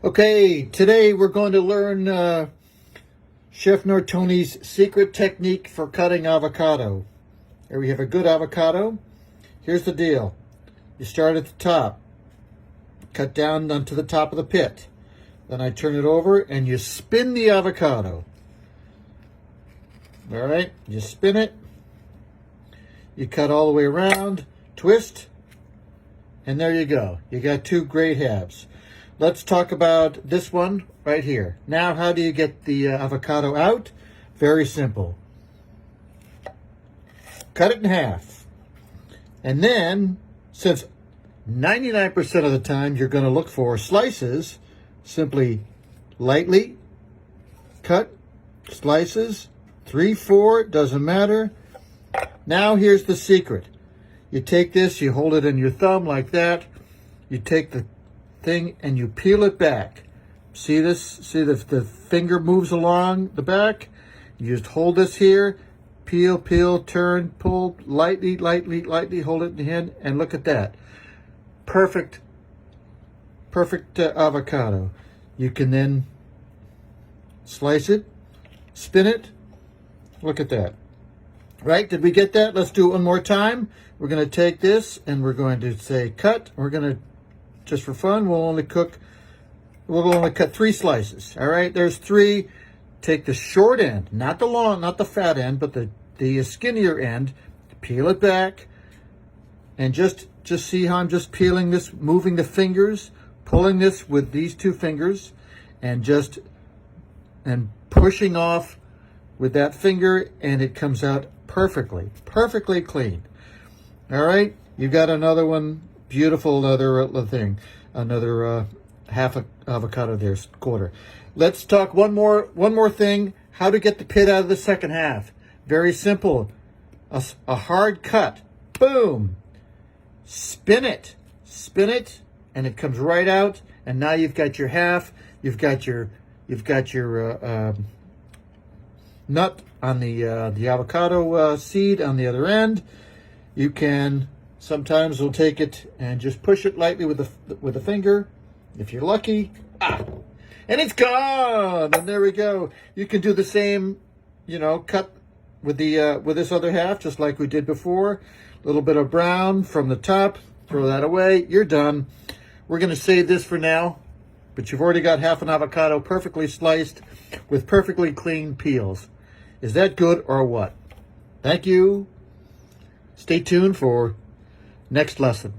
Okay, today we're going to learn Chef Nortoni's secret technique for cutting avocado. Here we have a good avocado. Here's the deal. You start at the top, cut down onto the top of the pit. Then I turn it over and you spin the avocado. All right, you spin it. You cut all the way around, twist, and there you go. You got two great halves. Let's talk about this one right here. Now, how do you get the avocado out? Very simple. Cut it in half. And then, since 99% of the time you're going to look for slices, simply lightly cut slices, 3, 4, doesn't matter. Now, here's the secret. You take this, you hold it in your thumb like that. You take the thing and you peel it back. See this? See the finger moves along the back? You just hold this here, peel, turn, pull, lightly, hold it in the hand, and look at that. Perfect avocado. You can then slice it, spin it. Look at that. Right? Did we get that? Let's do it one more time. We're going to take this and we're going to say cut. We're going to, just for fun, we'll only cut 3 slices. All right, there's 3. Take the short end, not the long, not the fat end, but the skinnier end. Peel it back, and just see how I'm just peeling this, moving the fingers, pulling this with these 2 fingers, and pushing off with that finger, and it comes out perfectly clean. All right, you got another one. Beautiful, another half a avocado there, quarter. Let's talk one more thing. How to get the pit out of the second half? Very simple. A hard cut. Boom. Spin it, and it comes right out. And now you've got your half. You've got your nut on the avocado seed on the other end. You can. Sometimes we'll take it and just push it lightly with a finger, if you're lucky. And it's gone. And there we go. You can do the same, cut with with this other half, just like we did before. A little bit of brown from the top. Throw that away. You're done. We're going to save this for now, but you've already got half an avocado perfectly sliced with perfectly clean peels. Is that good or what? Thank you. Stay tuned for next lesson.